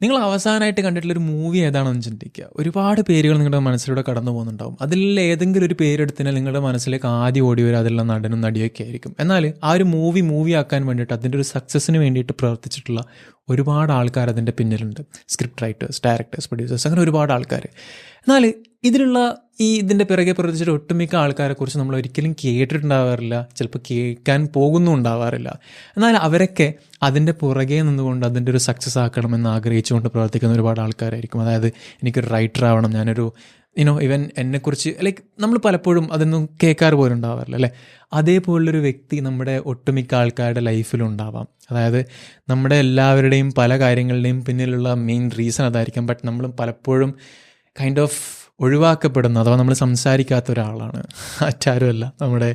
നിങ്ങൾ അവസാനമായിട്ട് കണ്ടിട്ടുള്ളൊരു മൂവി ഏതാണെന്ന് ചിന്തിക്കുക. ഒരുപാട് പേരുകൾ നിങ്ങളുടെ മനസ്സിലൂടെ കടന്നു പോകുന്നുണ്ടാവും. അതിൽ ഏതെങ്കിലും ഒരു പേരെടുത്തിനാൽ നിങ്ങളുടെ മനസ്സിലേക്ക് ആദ്യം ഓടി വരും അതിലുള്ള നടനും നടിയൊക്കെ ആയിരിക്കും. എന്നാൽ ആ ഒരു മൂവി ആക്കാൻ വേണ്ടിയിട്ട് അതിൻ്റെ ഒരു സക്സസ്സിന് വേണ്ടിയിട്ട് പ്രവർത്തിച്ചിട്ടുള്ള ഒരുപാട് ആൾക്കാർ അതിൻ്റെ പിന്നിലുണ്ട്. സ്ക്രിപ്റ്റ് റൈറ്റേഴ്സ്, ഡയറക്ടേഴ്സ്, പ്രൊഡ്യൂസേഴ്സ്, അങ്ങനെ ഒരുപാട് ആൾക്കാർ. എന്നാൽ ഇതിലുള്ള ഇതിൻ്റെ പിറകെ പ്രവർത്തിച്ചിട്ട് ഒട്ടുമിക്ക ആൾക്കാരെക്കുറിച്ച് നമ്മൾ ഒരിക്കലും കേട്ടിട്ടുണ്ടാവാറില്ല, ചിലപ്പോൾ കേൾക്കാൻ പോകുന്നുണ്ടാവാറില്ല. എന്നാൽ അവരൊക്കെ അതിൻ്റെ പുറകെ നിന്നുകൊണ്ട് അതിൻ്റെ ഒരു സക്സസ് ആക്കണമെന്ന് ആഗ്രഹിച്ചുകൊണ്ട് പ്രവർത്തിക്കുന്ന ഒരുപാട് ആൾക്കാരായിരിക്കും. അതായത് എനിക്കൊരു റൈറ്റർ ആവണം, ഞാനൊരു ഇവൻ എന്നെക്കുറിച്ച് നമ്മൾ പലപ്പോഴും അതൊന്നും കേൾക്കാറ് പോലും ഉണ്ടാവാറില്ല അല്ലേ. അതേപോലുള്ളൊരു വ്യക്തി നമ്മുടെ ഒട്ടുമിക്ക ആൾക്കാരുടെ ലൈഫിലുണ്ടാവാം. അതായത് നമ്മുടെ എല്ലാവരുടെയും പല കാര്യങ്ങളുടെയും പിന്നിലുള്ള മെയിൻ റീസൺ അതായിരിക്കാം. ബട്ട് നമ്മൾ പലപ്പോഴും കൈൻഡ് ഓഫ് ഒഴിവാക്കപ്പെടുന്ന അഥവാ നമ്മൾ സംസാരിക്കാത്ത ഒരാളാണ്. മറ്റാരുമല്ല, നമ്മുടെ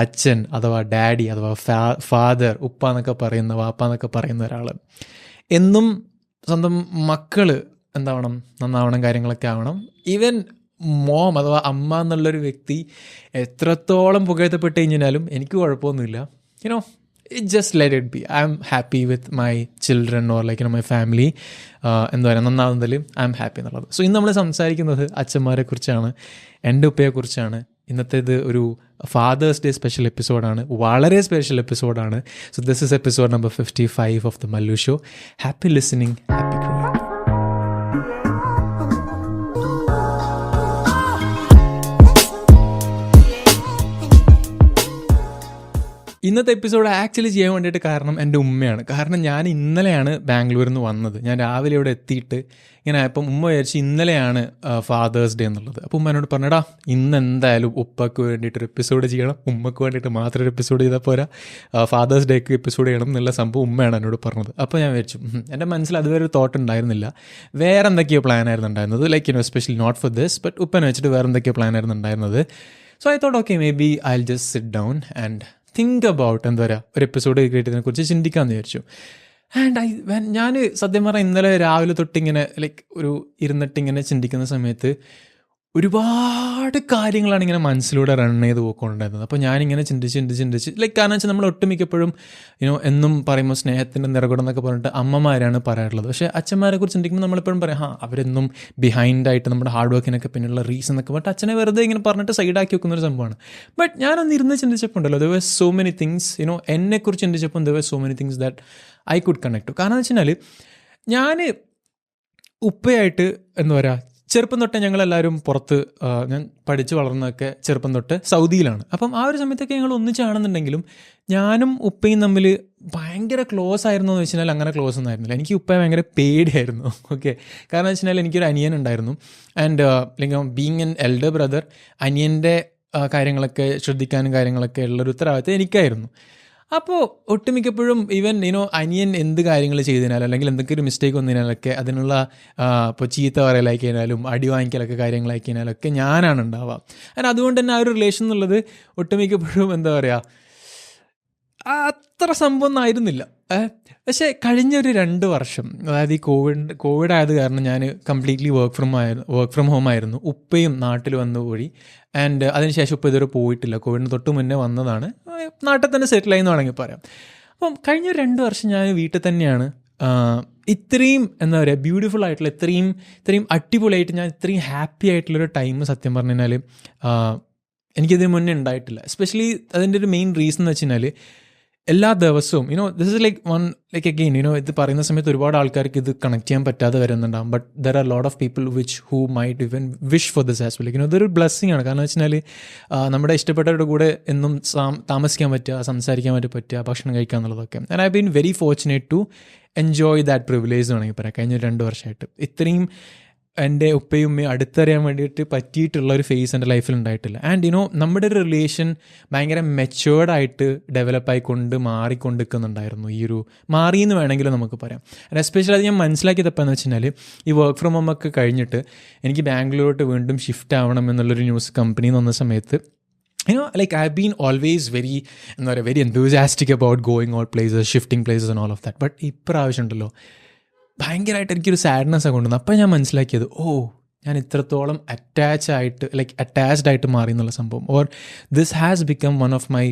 അച്ഛൻ അഥവാ ഡാഡി അഥവാ ഫാദർ, ഉപ്പ എന്നൊക്കെ പറയുന്ന, വാപ്പ എന്നൊക്കെ പറയുന്ന ഒരാൾ. എന്നും സ്വന്തം മക്കൾ എന്താവണം, നന്നാവണം, കാര്യങ്ങളൊക്കെ ആവണം. ഈവൻ മോം അഥവാ അമ്മ എന്നുള്ളൊരു വ്യക്തി എത്രത്തോളം പുകഴ്ത്തപ്പെട്ട് കഴിഞ്ഞാലും എനിക്ക് കുഴപ്പമൊന്നുമില്ല. Just let it be. I am happy with my children or my family. എന്താ പറയുക, നന്നാവുന്നതിൽ ഐ എം ഹാപ്പി എന്നുള്ളത്. സോ ഇന്ന് നമ്മൾ സംസാരിക്കുന്നത് അച്ഛന്മാരെ കുറിച്ചാണ്, എൻ്റെ ഉപ്പയെക്കുറിച്ചാണ്. ഇന്നത്തേത് ഒരു ഫാദേഴ്സ് ഡേ സ്പെഷ്യൽ എപ്പിസോഡാണ്, വളരെ സ്പെഷ്യൽ എപ്പിസോഡാണ്. So this is episode number 55 of the Mallu show. Happy listening, happy growing. ഇന്നത്തെ എപ്പിസോഡ് ആക്ച്വലി ചെയ്യാൻ വേണ്ടിയിട്ട് കാരണം എൻ്റെ ഉമ്മയാണ്. കാരണം ഞാൻ ഇന്നലെയാണ് ബാംഗ്ലൂരിൽ നിന്ന് വന്നത്. ഞാൻ രാവിലെ ഇവിടെ എത്തിയിട്ട് ഇങ്ങനെ ആയപ്പം ഉമ്മ വിചാരിച്ചു ഇന്നലെയാണ് ഫാദേഴ്സ് ഡേ എന്നുള്ളത്. അപ്പോൾ ഉമ്മ എന്നോട് പറഞ്ഞടാ, ഇന്ന് എന്തായാലും ഉപ്പയ്ക്ക് വേണ്ടിയിട്ടൊരു എപ്പിസോഡ് ചെയ്യണം, ഉമ്മയ്ക്ക് വേണ്ടിയിട്ട് മാത്രം ഒരു എപ്പിസോഡ് ചെയ്താൽ പോരാ, ഫാദേഴ്സ് ഡേക്ക് എപ്പിസോഡ് ചെയ്യണം എന്നുള്ള സംഭവം ഉമ്മയാണ് എന്നോട് പറഞ്ഞത്. അപ്പോൾ ഞാൻ വിചാരിച്ചു എൻ്റെ മനസ്സിൽ അതുവരെ ഒരു തോട്ട് ഉണ്ടായിരുന്നില്ല. വേറെ എന്തൊക്കെയോ പ്ലാൻ ആയിരുന്നു ഉണ്ടായിരുന്നത്, especially not for this, but ഉപ്പനെ വെച്ചിട്ട് വേറെ എന്തൊക്കെയോ പ്ലാൻ ആയിരുന്നു ഉണ്ടായിരുന്നത്. So I thought okay, maybe I will just sit down and think about എന്താ പറയുക, ഒരു എപ്പിസോഡ് കേട്ടതിനെക്കുറിച്ച് ചിന്തിക്കാമെന്ന് വിചാരിച്ചു. ആൻഡ് ഞാൻ സത്യം പറഞ്ഞാൽ ഇന്നലെ രാവിലെ തൊട്ടിങ്ങനെ ഒരു ഇരുന്നിട്ടിങ്ങനെ ചിന്തിക്കുന്ന സമയത്ത് ഒരുപാട് കാര്യങ്ങളാണ് ഇങ്ങനെ മനസ്സിലൂടെ റൺ ചെയ്ത് പോയിക്കൊണ്ടിരുന്നത്. അപ്പോൾ ഞാനിങ്ങനെ ചിന്തിച്ച് കാരണം വെച്ചാൽ നമ്മൾ ഒട്ടുമിക്കപ്പോഴും എന്നും പറയുമ്പോൾ സ്നേഹത്തിൻ്റെ നിറകുടം എന്നൊക്കെ പറഞ്ഞിട്ട് അമ്മമാരാണ് പറയാറുള്ളത്. പക്ഷേ അച്ഛന്മാരെ കുറിച്ച് ചിന്തിക്കുമ്പോൾ നമ്മളെപ്പോഴും പറയാം അവരെന്നും ബിഹൈൻഡായിട്ട് നമ്മുടെ ഹാർഡ് വർക്കിനൊക്കെ പിന്നെയുള്ള റീസൺ എന്നൊക്കെ പറഞ്ഞിട്ട് അച്ഛനെ വെറുതെ ഇങ്ങനെ പറഞ്ഞിട്ട് സൈഡാക്കി വെക്കുന്നൊരു സംഭവമാണ്. ബട്ട് ഞാനൊന്ന് ഇരുന്ന് ചിന്തിച്ചപ്പോൾ ഉണ്ടല്ലോ, there were so many things, എന്നെക്കുറിച്ച് ചിന്തിച്ചപ്പോൾ there were so many things that I could connect to. കാരണം എന്ന് വെച്ച് കഴിഞ്ഞാൽ ഞാൻ ഉപ്പയായിട്ട് എന്താ പറയുക, ചെറുപ്പം തൊട്ടേ ഞങ്ങളെല്ലാവരും പുറത്ത്, ഞാൻ പഠിച്ച് വളർന്നതൊക്കെ ചെറുപ്പം തൊട്ട് സൗദിയിലാണ്. അപ്പം ആ ഒരു സമയത്തൊക്കെ ഞങ്ങൾ ഒന്നിച്ചാണെന്നുണ്ടെങ്കിലും ഞാനും ഉപ്പയും തമ്മിൽ ഭയങ്കര ക്ലോസ് ആയിരുന്നു എന്ന് വെച്ച് കഴിഞ്ഞാൽ അങ്ങനെ ക്ലോസ് ഒന്നും ആയിരുന്നില്ല. എനിക്ക് ഉപ്പയെ ഭയങ്കര പേടിയായിരുന്നു. ഓക്കെ, കാരണം വെച്ച് കഴിഞ്ഞാൽ എനിക്കൊരു അനിയൻ ഉണ്ടായിരുന്നു. And being N elder brother, അനിയൻ്റെ കാര്യങ്ങളൊക്കെ ശ്രദ്ധിക്കാനും കാര്യങ്ങളൊക്കെ ഉള്ളൊരു ഉത്തരവാദിത്തം എനിക്കായിരുന്നു. അപ്പോൾ ഒട്ടുമിക്കപ്പോഴും ഈവൻ അനിയൻ എന്ത് കാര്യങ്ങൾ ചെയ്തതിനാലും അല്ലെങ്കിൽ എന്തൊക്കെ ഒരു മിസ്റ്റേക്ക് വന്നതിനാലൊക്കെ അതിനുള്ള ഇപ്പോൾ ചീത്ത പറയലായി കഴിഞ്ഞാലും അടി വാങ്ങിക്കലൊക്കെ കാര്യങ്ങളായി കഴിഞ്ഞാലൊക്കെ ഞാനാണ് ഉണ്ടാവുക. കാരണം അതുകൊണ്ട് തന്നെ ആ ഒരു റിലേഷൻ എന്നുള്ളത് ഒട്ടുമിക്കപ്പോഴും എന്താ പറയുക, അത്ര സംഭവം ഒന്നും ആയിരുന്നില്ല. പക്ഷേ കഴിഞ്ഞൊരു 2 വർഷം, അതായത് ഈ കോവിഡ് ആയത് കാരണം ഞാൻ കംപ്ലീറ്റ്ലി വർക്ക് ഫ്രം ഹോം ആയിരുന്നു. ഉപ്പയും നാട്ടിൽ വന്നു പോയി. ആൻഡ് അതിനുശേഷം ഉപ്പ ഇതുവരെ പോയിട്ടില്ല. കോവിഡിന് തൊട്ട് മുന്നേ വന്നതാണ്, നാട്ടിൽ തന്നെ സെറ്റിൽ ആയി എന്ന് വേണമെങ്കിൽ പറയാം. അപ്പം കഴിഞ്ഞ 2 വർഷം ഞാൻ വീട്ടിൽ തന്നെയാണ്. ഇത്രയും എന്താ പറയുക, ബ്യൂട്ടിഫുൾ ആയിട്ടുള്ള, ഇത്രയും അടിപൊളിയായിട്ട്, ഞാൻ ഇത്രയും ഹാപ്പി ആയിട്ടുള്ളൊരു ടൈം സത്യം പറഞ്ഞു കഴിഞ്ഞാൽ എനിക്കിതിന് മുന്നേ ഉണ്ടായിട്ടില്ല. എസ്പെഷ്യലി അതിൻ്റെ ഒരു മെയിൻ റീസൺ എന്ന് വെച്ച് കഴിഞ്ഞാൽ എല്ലാ ദിവസവും ദിസ് ഇസ് അഗെയിൻ ഇത് പറയുന്ന സമയത്ത് ഒരുപാട് ആൾക്കാർക്ക് ഇത് കണക്ട് ചെയ്യാൻ പറ്റാതെ വരുന്നുണ്ടാകും. But there are lot of people who might even wish for this as well. ഇതൊരു ബ്ലെസ്സിങ് ആണ്. കാരണം വെച്ച് കഴിഞ്ഞാൽ നമ്മുടെ ഇഷ്ടപ്പെട്ടവരുടെ കൂടെ എന്നും താമസിക്കാൻ പറ്റുക, സംസാരിക്കാൻ പറ്റുക, ഭക്ഷണം കഴിക്കുക എന്നുള്ളതൊക്കെ. And I been very fortunate to enjoy that privilege വേണമെങ്കിൽ പറയാം. കഴിഞ്ഞ 2 വർഷമായിട്ട് ഇത്രയും എൻ്റെ ഉപ്പയും ഉമ്മയും അടുത്തറിയാൻ വേണ്ടിയിട്ട് പറ്റിയിട്ടുള്ള ഒരു ഫേസ് എൻ്റെ ലൈഫിൽ ഉണ്ടായിട്ടില്ല. ആൻഡ് നമ്മുടെ ഒരു റിലേഷൻ ഭയങ്കര മെച്ചുവേർഡായിട്ട് ഡെവലപ്പായിക്കൊണ്ട് മാറിക്കൊണ്ടിരിക്കുന്നുണ്ടായിരുന്നു. മാറിയെന്ന് വേണമെങ്കിലും നമുക്ക് പറയാം. ആൻഡ് എസ്പെഷ്യലി അത് ഞാൻ മനസ്സിലാക്കിയതപ്പോൾ എന്ന് വെച്ച് കഴിഞ്ഞാൽ ഈ വർക്ക് ഫ്രം ഹോം ഒക്കെ കഴിഞ്ഞിട്ട് എനിക്ക് ബാംഗ്ലൂരോട്ട് വീണ്ടും ഷിഫ്റ്റ് ആവണം എന്നുള്ളൊരു ന്യൂസ് കമ്പനിയിൽ നിന്ന് വന്ന സമയത്ത് I've been always very enthusiastic about going out places, shifting places and all of that. But ഇപ്രാവശ്യം ഉണ്ടല്ലോ ഭയങ്കരമായിട്ട് എനിക്കൊരു സാഡ്നെസ്സാണ് കൊണ്ടുവന്നത്. അപ്പം ഞാൻ മനസ്സിലാക്കിയത്, ഞാൻ ഇത്രത്തോളം അറ്റാച്ച്ഡ് ആയിട്ട് മാറി എന്നുള്ള സംഭവം. Or this has become one of my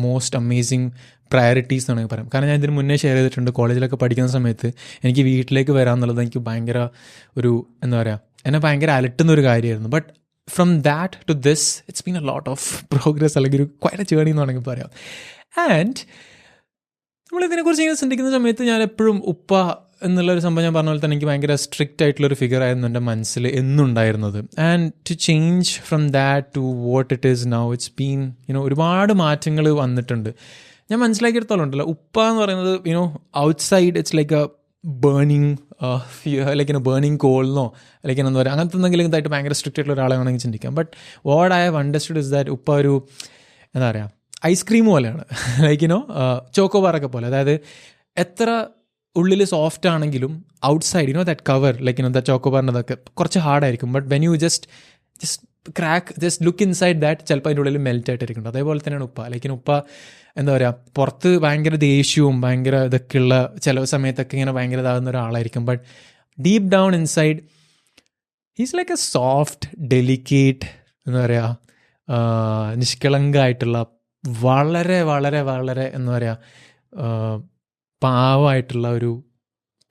most amazing priorities എന്നാണ് പറയാം. കാരണം ഞാൻ ഇതിന് മുന്നേ ഷെയർ ചെയ്തിട്ടുണ്ട്. കോളേജിലൊക്കെ പഠിക്കുന്ന സമയത്ത് എനിക്ക് വീട്ടിലേക്ക് വരാമെന്നുള്ളത് എനിക്ക് ഭയങ്കര ഒരു എന്താ പറയുക, എന്നെ ഭയങ്കര അലട്ടുന്നൊരു കാര്യമായിരുന്നു. But from that to this it's been a lot of progress, അല്ലെങ്കിൽ ഒരു ക്വയറ്റ് ജേർണി എന്ന് വേണമെങ്കിൽ പറയാം. ആൻഡ് നമ്മളിതിനെക്കുറിച്ച് ഇങ്ങനെ ചിന്തിക്കുന്ന സമയത്ത് ഞാൻ എപ്പോഴും ഉപ്പ എന്നുള്ളൊരു സംഭവം ഞാൻ പറഞ്ഞ പോലെ തന്നെ എനിക്ക് ഭയങ്കര സ്ട്രിക്റ്റ് ആയിട്ടുള്ളൊരു ഫിഗർ ആയിരുന്നു എൻ്റെ മനസ്സിൽ എന്നുണ്ടായിരുന്നത്. And to change from that to what it is now, it's been ഒരുപാട് മാറ്റങ്ങൾ വന്നിട്ടുണ്ട്. ഞാൻ മനസ്സിലാക്കിയെടുത്തോളം ഉണ്ടല്ലോ, ഉപ്പ എന്ന് പറയുന്നത് outside it's like a burning burning കോൾന്നോ അല്ലെങ്കിൽ എന്താ പറയുക, അങ്ങനത്തെ എന്തെങ്കിലും ഇതായിട്ട് ഭയങ്കര സ്ട്രിക്റ്റ് ആയിട്ടുള്ള ഒരാളെ വേണമെങ്കിൽ ചിന്തിക്കാം. But what I have understood is that ഉപ്പ ഒരു എന്താ പറയുക ഐസ്ക്രീം പോലെയാണ്, ചോക്കോബാറൊക്കെ പോലെ. അതായത് എത്ര ഉള്ളിൽ സോഫ്റ്റ് ആണെങ്കിലും ഔട്ട്സൈഡ് ദാറ്റ് കവർ ദാറ്റ് ചോക്കോബാറിൻ്റെ അതൊക്കെ കുറച്ച് ഹാർഡായിരിക്കും. But when you just look inside that ചിലപ്പോൾ അതിൻ്റെ ഉള്ളിൽ മെൽറ്റ് ആയിട്ടിരിക്കുന്നുണ്ട്. അതേപോലെ തന്നെയാണ് ഉപ്പ. ഉപ്പ എന്താ പറയുക, പുറത്ത് ഭയങ്കര ദേഷ്യവും ഭയങ്കര ഇതൊക്കെയുള്ള ചില സമയത്തൊക്കെ ഇങ്ങനെ ഭയങ്കര ഇതാകുന്ന ഒരാളായിരിക്കും. But deep down inside he's like a soft delicate എന്താ പറയുക നിഷ്കളങ്കമായിട്ടുള്ള വളരെ വളരെ വളരെ എന്താ പറയുക പാവമായിട്ടുള്ള ഒരു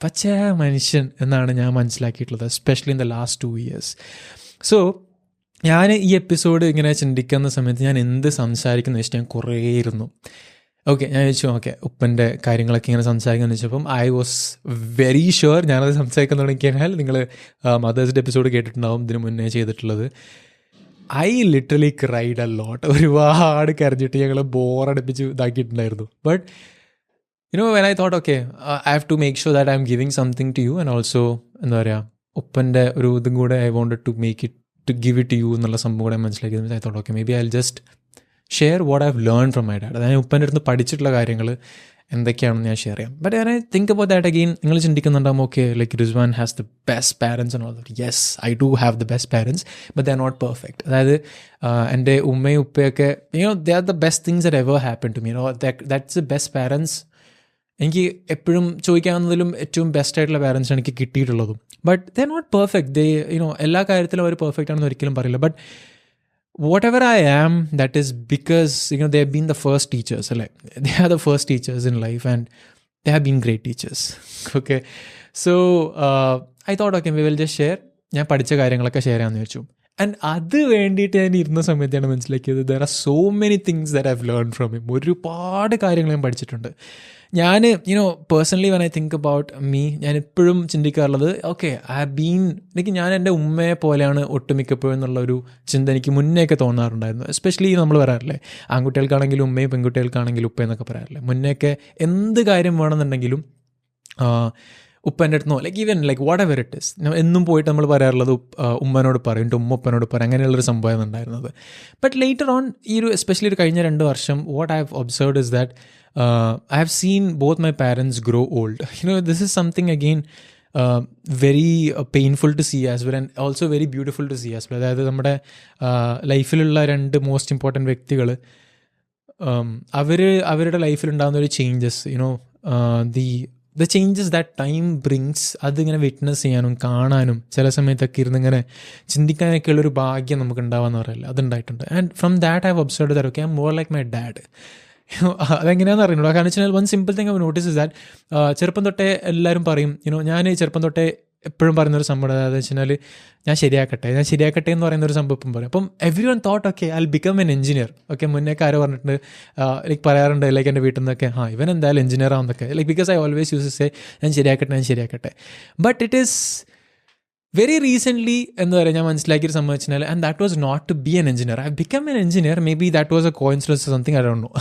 പച്ച മനുഷ്യൻ എന്നാണ് ഞാൻ മനസ്സിലാക്കിയിട്ടുള്ളത്, especially in the last 2 years. So ഞാൻ ഈ എപ്പിസോഡ് ഇങ്ങനെ ചിന്തിക്കുന്ന സമയത്ത് ഞാൻ എന്ത് സംസാരിക്കുന്ന വെച്ചാൽ ഞാൻ കുറേ ഇരുന്നു. ഞാൻ ചോദിച്ചു ഉപ്പൻ്റെ കാര്യങ്ങളൊക്കെ ഇങ്ങനെ സംസാരിക്കാമെന്ന് വെച്ചപ്പം ഐ വാസ് വെരി ഷുവർ ഞാനത് സംസാരിക്കാൻ തുടങ്ങിക്കഴിഞ്ഞാൽ നിങ്ങൾ മദേഴ്സ് ഡേ എപ്പിസോഡ് കേട്ടിട്ടുണ്ടാവും ഇതിന് മുന്നേ ചെയ്തിട്ടുള്ളത്. I literally cried a lot. ഒരുപാട് കരഞ്ഞിട്ട് ഞങ്ങൾ ബോറടിപ്പിച്ച് ഇതാക്കിയിട്ടുണ്ടായിരുന്നു. But when I thought I have to make sure that I'm giving something to you, and also എന്താ പറയുക ഉപ്പൻ്റെ ഒരു ഇതും കൂടെ I wanted to make it to give it to you എന്നുള്ള സംഭവം കൂടെ മനസ്സിലാക്കിയത്. I thought maybe I'll just share what I've learned from my dad. അതായത് ഉപ്പൻ്റെ അടുത്ത് പഠിച്ചിട്ടുള്ള കാര്യങ്ങൾ എന്തൊക്കെയാണെന്ന് ഞാൻ ഷെയർ ചെയ്യാം. But I think about that again, നിങ്ങൾ ചിന്തിക്കുന്നുണ്ടാകും Rizwan has the best parents and all that. Yes, I do have the best parents, but they're not perfect. അതായത് എൻ്റെ ഉമ്മയും ഉപ്പയൊക്കെ they are the best things that ever happened to me. That's the best parents. എനിക്ക് എപ്പോഴും ചോദിക്കാവുന്നതിലും ഏറ്റവും best ആയിട്ടുള്ള പാരൻസാണ് എനിക്ക് കിട്ടിയിട്ടുള്ളതും. But they are not perfect. They എല്ലാ കാര്യത്തിലും അവർ പെർഫെക്റ്റ് ആണെന്ന് ഒരിക്കലും പറയില്ല. But whatever I am, that is because they have been the first teachers, അല്ലേ? They are the first teachers in life and they have been great teachers. So I thought we will just share. ഞാൻ പഠിച്ച കാര്യങ്ങളൊക്കെ share ചെയ്യാമെന്ന് വെച്ചു. And അത് വേണ്ടിയിട്ട് ഞാൻ ഇരുന്ന സമയത്താണ് മനസ്സിലാക്കിയത് there are so many things that I have learn from him. ഒരുപാട് കാര്യങ്ങൾ ഞാൻ പഠിച്ചിട്ടുണ്ട്. ഞാൻ personally when I think about me, ഞാൻ എപ്പോഴും ചിന്തിക്കാറുള്ളത് ഞാൻ എൻ്റെ ഉമ്മയെ പോലെയാണ് ഒട്ടുമിക്കപ്പോഴും എന്നുള്ളൊരു ചിന്ത എനിക്ക് മുന്നേയൊക്കെ തോന്നാറുണ്ടായിരുന്നു. എസ്പെഷ്യലി നമ്മൾ പറയാറില്ലേ, ആൺകുട്ടികൾക്കാണെങ്കിലും ഉമ്മയും പെൺകുട്ടികൾക്കാണെങ്കിലും ഉപ്പ എന്നൊക്കെ പറയാറില്ലേ. മുന്നേയൊക്കെ എന്ത് കാര്യം വേണമെന്നുണ്ടെങ്കിലും ഉപ്പൻ്റെ അടുത്ത് even what ever it is എന്നും പോയിട്ട് നമ്മൾ പറയാറുള്ളത് ഉമ്മനോട് പറയും, ഉമ്മ ഉപ്പനോട് പറയും, അങ്ങനെയുള്ളൊരു സംഭവം ഉണ്ടായിരുന്നത്. ബട്ട് ലേറ്റർ ഓൺ എസ്പെഷ്യലി ഒരു കഴിഞ്ഞ 2 വർഷം what I have observed is that I have seen both my parents grow old. This is something again very painful to see as well, and also very beautiful to see as well. അതായത് നമ്മുടെ ലൈഫിലുള്ള 2 most important വ്യക്തികൾ അവരുടെ ലൈഫിലുണ്ടാകുന്ന ഒരു changes, the changes that time brings, അതിങ്ങനെ witness ചെയ്യാനും കാണാനും ചില സമയത്തൊക്കെ ഇരുന്നിങ്ങനെ ചിന്തിക്കാനൊക്കെയുള്ളൊരു ഭാഗ്യം നമുക്ക് ഉണ്ടാവാന്ന് പറയില്ല, അതുണ്ടായിട്ടുണ്ട്. And from that I have observed that I am more like my dad. അതെങ്ങനെയാണെന്ന് അറിയുള്ളൂ. കാരണം വെച്ചാൽ one simple thing I notice is that ചെറുപ്പം തൊട്ടേ എല്ലാവരും പറയും, ഞാൻ ചെറുപ്പം തൊട്ടേ എപ്പോഴും പറയുന്നൊരു സംഭവം അതായത് വെച്ചാൽ ഞാൻ ശരിയാക്കട്ടെ എന്ന് പറയുന്നൊരു സംഭവം ഇപ്പം പറയും. അപ്പം everyone thought I become an engineer. മുന്നേക്ക് ആരോ പറഞ്ഞിട്ടുണ്ട്, പറയാറുണ്ട് എൻ്റെ വീട്ടിൽ നിന്നൊക്കെ ഇവൻ എന്തായാലും എഞ്ചിനീയർ ആവുന്നൊക്കെ, because I always use say ഞാൻ ശരിയാക്കട്ടെ. But it is very recently എന്താ പറയുക ഞാൻ മനസ്സിലാക്കിയൊരു സംഭവം വെച്ചാൽ, and that was not to be an engineer. I become an engineer, maybe that was a coincidence something I don't know.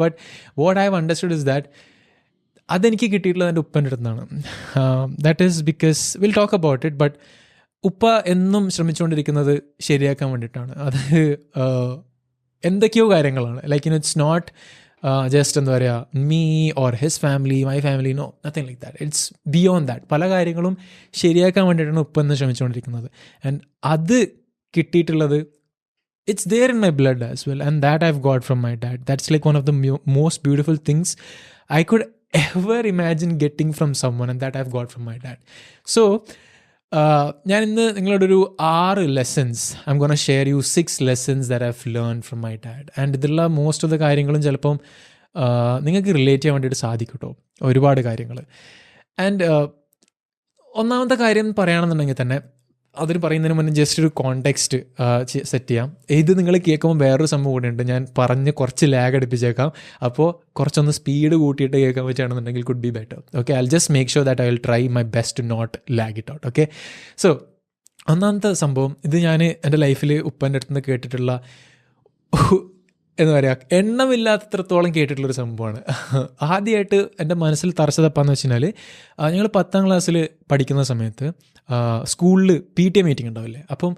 But what I have understood is that അതെനിക്ക് കിട്ടിയിട്ടുള്ളത് എൻ്റെ ഉപ്പൻ്റെ അടുത്താണ്. That is because will talk about it. But ഉപ്പ എന്നും ശ്രമിച്ചുകൊണ്ടിരിക്കുന്നത് ശരിയാക്കാൻ വേണ്ടിയിട്ടാണ്. അത് എന്തൊക്കെയോ കാര്യങ്ങളാണ്. ഇറ്റ്സ് നോട്ട് ജസ്റ്റ് എന്താ പറയുക me or his family, my family, no, nothing like that. It's beyond that. പല കാര്യങ്ങളും ശരിയാക്കാൻ വേണ്ടിയിട്ടാണ് ഉപ്പ എന്ന് ശ്രമിച്ചുകൊണ്ടിരിക്കുന്നത്. ആൻഡ് അത് കിട്ടിയിട്ടുള്ളത് it's there in my blood as well, and that I've got from my dad. That's one of the most beautiful things I could ever imagine getting from someone, and that I've got from my dad. So ഞാൻ ഇന്ന് നിങ്ങളോടൊരു 6 lessons I am gonna share you 6 lessons that I have learn from my dad. And ഇതിലുള്ള most of the കാര്യങ്ങളും ചിലപ്പം നിങ്ങൾക്ക് relate ചെയ്യാൻ വേണ്ടിയിട്ട് സാധിക്കും കേട്ടോ, ഒരുപാട് കാര്യങ്ങൾ. ആൻഡ് ഒന്നാമത്തെ കാര്യം പറയുകയാണെന്നുണ്ടെങ്കിൽ തന്നെ, അതിന് പറയുന്നതിന് മുന്നേ ജസ്റ്റ് ഒരു കോണ്ടെക്സ്റ്റ് സെറ്റ് ചെയ്യാം. ഇത് നിങ്ങൾ കേൾക്കുമ്പോൾ വേറൊരു സംഭവം കൂടെ ഉണ്ട്. ഞാൻ പറഞ്ഞ് കുറച്ച് ലാഗ് അടുപ്പിച്ചേക്കാം. അപ്പോൾ കുറച്ചൊന്ന് സ്പീഡ് കൂട്ടിയിട്ട് കേൾക്കാൻ പറ്റുകയാണെന്നുണ്ടെങ്കിൽ could be better. Okay, I just make sure that I will try my best to not lag it out. Okay, so ഒന്നാമത്തെ സംഭവം, ഇത് ഞാൻ എൻ്റെ ലൈഫിൽ ഉപ്പൻ്റെ അടുത്ത് നിന്ന് കേട്ടിട്ടുള്ള എന്താ പറയുക, എണ്ണമില്ലാത്തത്രത്തോളം കേട്ടിട്ടുള്ളൊരു സംഭവമാണ്. ആദ്യമായിട്ട് എൻ്റെ മനസ്സിൽ തറച്ചതപ്പാന്ന് വെച്ച് കഴിഞ്ഞാൽ, ഞങ്ങൾ 10ാം ക്ലാസ്സിൽ പഠിക്കുന്ന സമയത്ത് സ്കൂളിൽ PTA മീറ്റിംഗ് ഉണ്ടാവില്ലേ. അപ്പം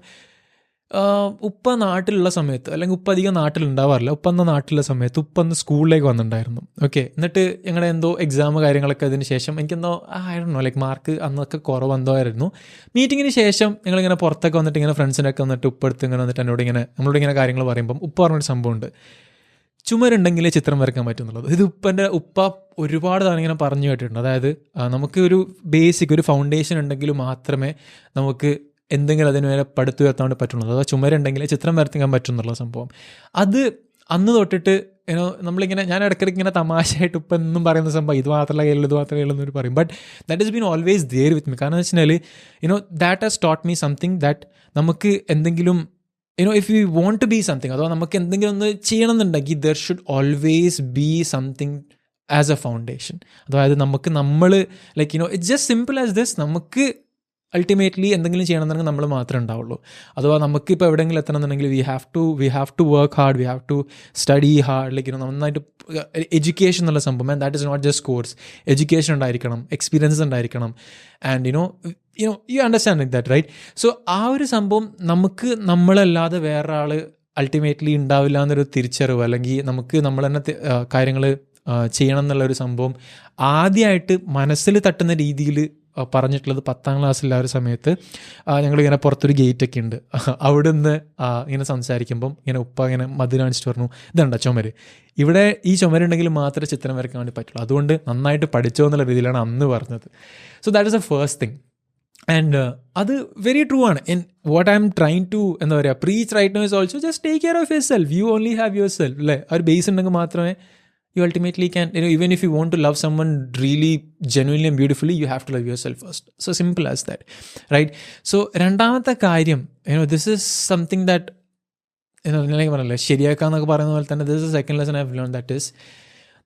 ഉപ്പ നാട്ടിലുള്ള സമയത്ത്, അല്ലെങ്കിൽ ഉപ്പ അധികം നാട്ടിലുണ്ടാവാറില്ല, ഉപ്പ എന്ന നാട്ടിലുള്ള സമയത്ത് ഉപ്പ ഒന്ന് സ്കൂളിലേക്ക് വന്നിട്ടുണ്ടായിരുന്നു. ഓക്കെ, എന്നിട്ട് ഞങ്ങളുടെ എന്തോ എക്സാം കാര്യങ്ങളൊക്കെ അതിന് ശേഷം എനിക്കെന്തോ ആയിരുന്നു ലൈക്ക് മാർക്ക് അന്നൊക്കെ കുറവെന്തോ ആയിരുന്നു. മീറ്റിങ്ങിന് ശേഷം ഞങ്ങളിങ്ങനെ പുറത്തൊക്കെ വന്നിട്ട് ഇങ്ങനെ ഫ്രണ്ട്സിനൊക്കെ വന്നിട്ട് ഉപ്പ എടുത്ത് ഇങ്ങനെ വന്നിട്ട് നമ്മളോട് ഇങ്ങനെ കാര്യങ്ങൾ പറയുമ്പം ഉപ്പ പറഞ്ഞൊരു സംഭവമുണ്ട്, ചുമരുണ്ടെങ്കിലേ ചിത്രം വരയ്ക്കാൻ പറ്റുന്നുള്ളത്. ഇത് ഉപ്പ ഒരുപാട് തവണ ഇങ്ങനെ പറഞ്ഞു കേട്ടിട്ടുണ്ട്. അതായത് നമുക്ക് ഒരു ബേസിക് ഒരു ഫൗണ്ടേഷൻ ഉണ്ടെങ്കിൽ മാത്രമേ നമുക്ക് എന്തെങ്കിലും അതിന് മേലെ പടുത്തുയർത്താൻ വേണ്ടി പറ്റുന്നുള്ളൂ. അഥവാ ചുമരുണ്ടെങ്കിലേ ചിത്രം വരയ്ക്കാൻ പറ്റുന്നുള്ള സംഭവം. അത് അന്ന് തൊട്ടിട്ട് നമ്മളിങ്ങനെ, ഞാൻ ഇടയ്ക്കിടയ്ക്ക് ഇങ്ങനെ തമാശയായിട്ട് ഉപ്പ എന്നും പറയുന്ന സംഭവം, ഇത് മാത്രമല്ല ഇത് മാത്രമേ ഉള്ളൂ പറയും. But that is been always there with me. കാരണം എന്ന് വെച്ച് കഴിഞ്ഞാൽ that has taught me something that നമുക്ക് എന്തെങ്കിലും if we want to be something, അഥവാ നമുക്ക് എന്തെങ്കിലും ഒന്ന് ചെയ്യണം എന്നുണ്ടെങ്കിൽ there should always be something as a foundation. അതായത് നമ്മൾ like it's just simple as this. നമുക്ക് അൾട്ടിമേറ്റ്ലി എന്തെങ്കിലും ചെയ്യണമെന്നുണ്ടെങ്കിൽ നമ്മൾ മാത്രമേ ഉണ്ടാവുള്ളൂ. അഥവാ നമുക്കിപ്പോൾ എവിടെയെങ്കിലും എത്തണം എന്നുണ്ടെങ്കിൽ we have to work hard, we have to study hard. Like നന്നായിട്ട് എഡ്യൂക്കേഷൻ എന്നുള്ള സംഭവം, and that is not just course. Education ഉണ്ടായിരിക്കണം, എക്സ്പീരിയൻസ് ഉണ്ടായിരിക്കണം, and you understand like that, right? So ആ ഒരു സംഭവം നമുക്ക് നമ്മളല്ലാതെ വേറെ ആൾ അൾട്ടിമേറ്റ്ലി ഉണ്ടാവില്ല എന്നൊരു തിരിച്ചറിവ്, അല്ലെങ്കിൽ നമുക്ക് നമ്മൾ തന്നെ കാര്യങ്ങൾ ചെയ്യണം എന്നുള്ളൊരു സംഭവം ആദ്യമായിട്ട് മനസ്സിൽ തട്ടുന്ന രീതിയിൽ പറഞ്ഞിട്ടുള്ളത് 10ാം ക്ലാസ്സിൽ ആ ഒരു സമയത്ത്. ഞങ്ങളിങ്ങനെ പുറത്തൊരു ഗേറ്റൊക്കെ ഉണ്ട്, അവിടെ നിന്ന് ഇങ്ങനെ സംസാരിക്കുമ്പം ഇങ്ങനെ ഉപ്പ ഇങ്ങനെ മതിൽ കാണിച്ചിട്ട് പറഞ്ഞു, ഇതുണ്ടോ ചുമര്, ഇവിടെ ഈ ചുമരുണ്ടെങ്കിൽ മാത്രമേ ചിത്രം വരയ്ക്കാൻ വേണ്ടി പറ്റുള്ളൂ, അതുകൊണ്ട് നന്നായിട്ട് പഠിച്ചോ എന്നുള്ള രീതിയിലാണ് അന്ന് പറഞ്ഞത്. So that is a first thing. And അത് വെരി ട്രൂ ആണ്. And what I am trying to എന്താ പറയുക preach right now is also just take care of yourself. You only have yourself, അല്ലേ? ആ ഒരു base ഉണ്ടെങ്കിൽ മാത്രമേ you ultimately can, even if you want to love someone really genuinely and beautifully, you have to love yourself first. So simple as that, right? So രണ്ടാമത്തെ കാര്യം, this is something that like പറഞ്ഞല്ലേ ശരിയാക്കാന്നൊക്കെ പറയുന്ന പോലെ തന്നെ, this is the second lesson I've learned, that is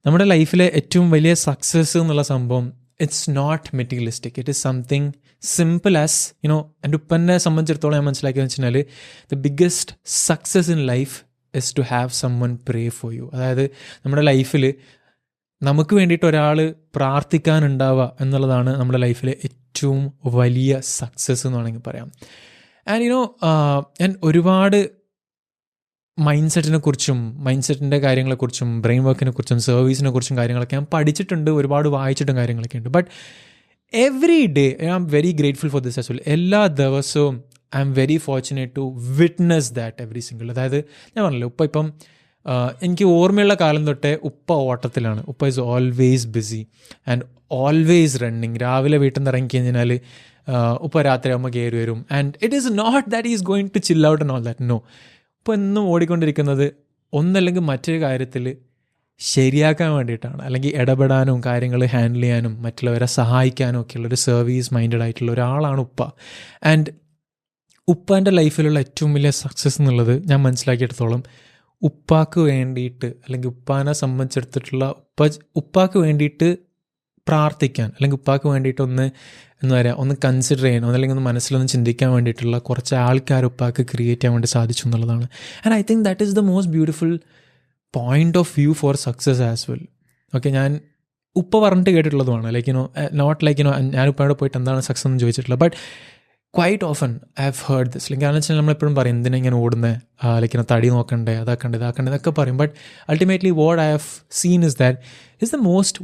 നമ്മുടെ ലൈഫിലെ ഏറ്റവും വലിയ സക്സസ് എന്നുള്ള സംഭവം, it's not materialistic. It is something simple as എൻ്റെ ഉപ്പനെ സംബന്ധിച്ചിടത്തോളം ഞാൻ മനസ്സിലാക്കിയെന്ന് വെച്ച് കഴിഞ്ഞാൽ, the biggest success in life is to have someone pray for you. അതായത് നമ്മുടെ ലൈഫിൽ നമുക്ക് വേണ്ടിയിട്ട് ഒരാൾ പ്രാർത്ഥിക്കാനുണ്ടാവുക എന്നുള്ളതാണ് നമ്മുടെ ലൈഫിലെ ഏറ്റവും വലിയ സക്സസ് എന്ന് വേണമെങ്കിൽ പറയാം. ആൻഡ് ഞാൻ ഒരുപാട് മൈൻഡ് സെറ്റിനെ കുറിച്ചും മൈൻഡ് സെറ്റിൻ്റെ കാര്യങ്ങളെക്കുറിച്ചും ബ്രെയിൻ വർക്കിനെ കുറിച്ചും സർവീസിനെ കുറിച്ചും കാര്യങ്ങളൊക്കെ ഞാൻ പഠിച്ചിട്ടുണ്ട്, ഒരുപാട് വായിച്ചിട്ടും കാര്യങ്ങളൊക്കെ ഉണ്ട്. But every day I am very grateful for this as well. എല്ലാ ദിവസവും I am very fortunate to witness that every single. അതായത് ഞാൻ പറഞ്ഞല്ലോ, ഇപ്പം എനിക്ക് ഓർമ്മയുള്ള കാലം തൊട്ടേ ഉപ്പ ഓട്ടത്തിലാണ്. ഉപ്പ is always busy and always running. രാവിലെ വീട്ടിൽ നിന്ന് ഇറങ്ങി കഴിഞ്ഞാൽ ഉപ്പ രാത്രിയാകുമ്പോൾ കയറി വരും. And it is not that is going to chill out and all that. No, ഉപ്പ എന്നും ഓടിക്കൊണ്ടിരിക്കുന്നത് ഒന്നല്ലെങ്കിൽ മറ്റൊരു കാര്യത്തിൽ ശരിയാക്കാൻ വേണ്ടിയിട്ടാണ്, അല്ലെങ്കിൽ ഇടപെടാനും കാര്യങ്ങൾ ഹാൻഡിൽ ചെയ്യാനും മറ്റുള്ളവരെ സഹായിക്കാനും ഒക്കെയുള്ളൊരു സർവീസ് മൈൻഡഡ് ആയിട്ടുള്ള ഒരാളാണ് ഉപ്പ. ആൻഡ് ഉപ്പാൻ്റെ ലൈഫിലുള്ള ഏറ്റവും വലിയ സക്സസ് എന്നുള്ളത് ഞാൻ മനസ്സിലാക്കിയെടുത്തോളം, ഉപ്പാക്ക് വേണ്ടിയിട്ട് അല്ലെങ്കിൽ ഉപ്പാനെ സംബന്ധിച്ചെടുത്തിട്ടുള്ള ഉപ്പാക്ക് വേണ്ടിയിട്ട് പ്രാർത്ഥിക്കാൻ, അല്ലെങ്കിൽ ഉപ്പാക്ക് വേണ്ടിയിട്ട് ഒന്ന് കൺസിഡർ ചെയ്യാൻ, ഒന്നല്ലെങ്കിൽ ഒന്ന് മനസ്സിലൊന്ന് ചിന്തിക്കാൻ വേണ്ടിയിട്ടുള്ള കുറച്ച് ആൾക്കാർ ഉപ്പാക്ക് ക്രിയേറ്റ് ചെയ്യാൻ വേണ്ടി സാധിച്ചു എന്നുള്ളതാണ്. And I think that is the most beautiful point of view for success as well. Okay, ഞാൻ ഉപ്പ പറഞ്ഞിട്ട് കേട്ടിട്ടുള്ളതുമാണ്. ലൈക്ക് നോട്ട് ലൈക്ക് ഞാൻ ഉപ്പയോടെ പോയിട്ട് എന്താണ് സക്സസ് എന്ന് ചോദിച്ചിട്ടില്ല. But quite often I have heard this. Like കാരണം വെച്ചാൽ നമ്മളെപ്പോഴും പറയും, എന്തിനാ ഇങ്ങനെ ഓടുന്നത്, ലൈക്ക് തടി നോക്കണ്ടേ, അതാക്കണ്ടേ ഇതൊക്കെ പറയും. But ultimately what I have seen is that is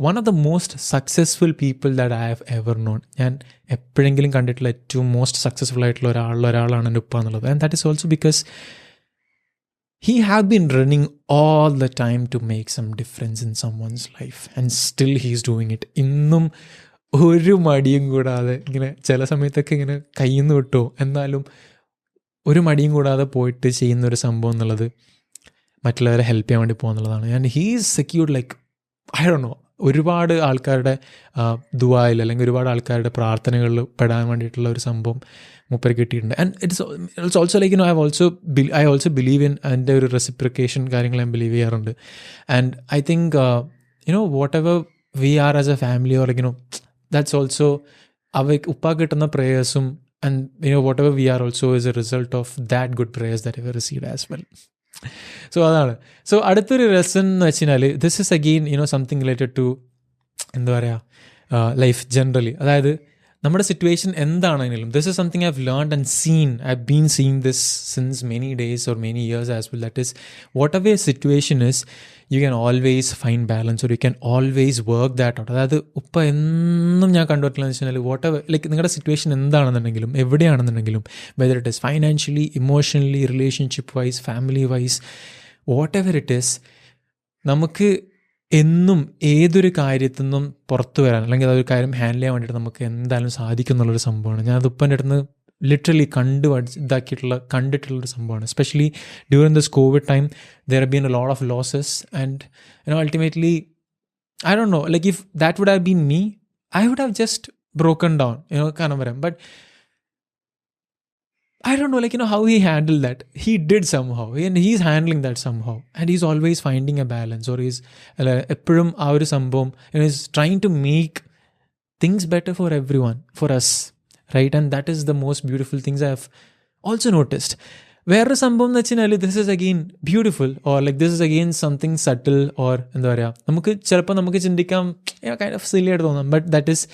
one of the most successful people that I have ever known. ഞാൻ എപ്പോഴെങ്കിലും കണ്ടിട്ടുള്ള ഏറ്റവും മോസ്റ്റ് സക്സസ്ഫുൾ ആയിട്ടുള്ള ഒരാളാണ് എൻ്റെ ഉപ്പ എന്നുള്ളത്. And that is also because he have been running all the time to make some difference in someone's life, and still he's doing it. ഇന്നും ഒരു മടിയും കൂടാതെ ഇങ്ങനെ ചില സമയത്തൊക്കെ ഇങ്ങനെ കയ്യിൽ നിന്ന് വിട്ടോ എന്നാലും ഒരു മടിയും കൂടാതെ പോയിട്ട് ചെയ്യുന്നൊരു സംഭവം എന്നുള്ളത് മറ്റുള്ളവരെ ഹെൽപ്പ് ചെയ്യാൻ വേണ്ടി പോകുന്നുള്ളതാണ്. And he is secured like I don't know, ഒരുപാട് ആൾക്കാരുടെ ദുആയിൽ അല്ലെങ്കിൽ ഒരുപാട് ആൾക്കാരുടെ പ്രാർത്ഥനകളിൽ പെടാൻ വേണ്ടിയിട്ടുള്ള ഒരു സംഭവം മൂപ്പര് കിട്ടിയിട്ടുണ്ട്. And it's also like I also believe in അതിൻ്റെ ഒരു റെസിപ്രിക്കേഷൻ കാര്യങ്ങൾ ഞാൻ ബിലീവ് ചെയ്യാറുണ്ട്. And I think whatever we are as a family or like that's also ഉപ്പ കിട്ടുന്ന പ്രേയേഴ്സും and whatever we are also is a result of that good prayers that ever received as well. So അതാണ്. So അടുത്തൊരു lesson എന്ന് വെച്ച് കഴിഞ്ഞാൽ this is again something related to എന്താ പറയുക ലൈഫ് ജനറലി. അതായത് നമ്മുടെ സിറ്റുവേഷൻ എന്താണെങ്കിലും this is something I have learned and I been seeing this since many days or many years as well. That is whatever situation is you can always find balance or you can always work that out. അതായത് ഇപ്പം എന്നും ഞാൻ കണ്ടുപറ്റില്ലെന്ന് വെച്ച് കഴിഞ്ഞാൽ whatever like നിങ്ങളുടെ situation എന്താണെന്നുണ്ടെങ്കിലും എവിടെയാണെന്നുണ്ടെങ്കിലും whether it is financially, emotionally, relationship wise, family wise, whatever it is, നമുക്ക് എന്നും ഏതൊരു കാര്യത്തിൽ നിന്നും പുറത്തു വരാൻ അല്ലെങ്കിൽ അതൊരു കാര്യം ഹാൻഡിൽ ചെയ്യാൻ വേണ്ടിയിട്ട് നമുക്ക് എന്തായാലും സാധിക്കും എന്നുള്ളൊരു സംഭവമാണ്. ഞാൻ അത് ഉപ്പൻ്റെ അടുത്ത് നിന്ന് ലിറ്ററലി കണ്ടിട്ടുള്ളൊരു സംഭവമാണ്. Especially during this covid time there have been a lot of losses and ultimately I don't know like if that would have been me I would have just broken down കാരണം വരാം. But I don't know, like, how he handled that. He did somehow, and he's handling that somehow. And he's always finding a balance, or he's eppozhum aa oru sambhavam, he's trying to make things better for everyone, for us, right? And that is the most beautiful things I have also noticed. വേറൊരു സംഭവം എന്ന് വെച്ചാൽ this is again beautiful or like this is again something subtle or എന്താ പറയുക, നമുക്ക് ചിന്തിക്കാം kind of silly ആയിട്ട് തോന്നാം. ബട്ട് ദാറ്റ് ഈസ്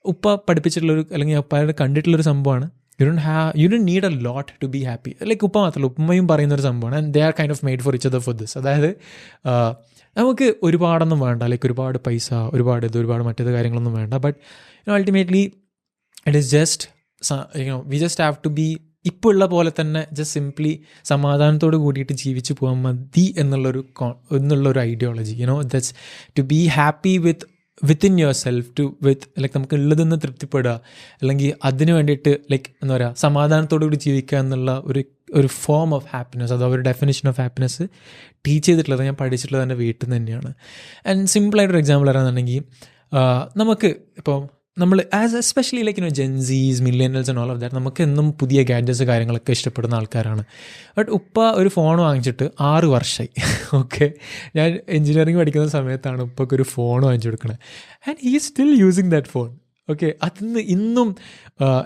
ഉപ്പ പഠിപ്പിച്ചിട്ടുള്ളൊരു അല്ലെങ്കിൽ ഉപ്പയുടെ കണ്ടിട്ടുള്ളൊരു സംഭവമാണ്. You don't need a lot to be happy. Like ഉപ്പ മാത്രമല്ല, ഉമ്മയും പറയുന്നൊരു സംഭവമാണ്. And they are kind of made for ഇച്ച് അതർ ഫോർ ദിസ്. അതായത് നമുക്ക് ഒരുപാടൊന്നും വേണ്ട, ലൈക്ക് ഒരുപാട് പൈസ, ഒരുപാട് മറ്റേത് കാര്യങ്ങളൊന്നും വേണ്ട. But ultimately it is just we just have to be ഇപ്പോൾ ഉള്ള പോലെ തന്നെ ജസ്റ്റ് സിംപ്ലി സമാധാനത്തോട് കൂടിയിട്ട് ജീവിച്ചു പോകാൻ മതി എന്നുള്ളൊരു ideology. That's to be happy within yourself like നമുക്ക് ഉള്ളതെന്ന് തൃപ്തിപ്പെടുക, അല്ലെങ്കിൽ അതിന് വേണ്ടിയിട്ട് ലൈക്ക് എന്താ പറയുക സമാധാനത്തോടു കൂടി ജീവിക്കുക എന്നുള്ള ഒരു ഫോം ഓഫ് ഹാപ്പിനെസ്, അത് ഒരു ഡെഫിനേഷൻ ഓഫ് ഹാപ്പിനെസ് ടീച്ച് ചെയ്തിട്ടുള്ളത് ഞാൻ പഠിച്ചിട്ടുള്ളത് എൻ്റെ വീട്ടിൽ നിന്ന് തന്നെയാണ്. ആൻഡ് സിമ്പിളായിട്ടൊരു എക്സാമ്പിൾ പറയുകയാണെന്നുണ്ടെങ്കിൽ നമുക്ക് ഇപ്പോൾ നമ്മൾ especially like Gen Zs, millennials and all of that നമുക്ക് എന്നും പുതിയ ഗാഡ്ജറ്റ്സ് കാര്യങ്ങളൊക്കെ ഇഷ്ടപ്പെടുന്ന ആൾക്കാരാണ്. ബട്ട് ഉപ്പ ഒരു ഫോൺ വാങ്ങിച്ചിട്ട് 6 വർഷമായി. ഓക്കെ, ഞാൻ എഞ്ചിനീയറിംഗ് പഠിക്കുന്ന സമയത്താണ് ഉപ്പക്ക് ഒരു ഫോൺ വാങ്ങിച്ചു കൊടുക്കണത്. And he still using that phone. Okay, അതിന്ന് ഇന്നും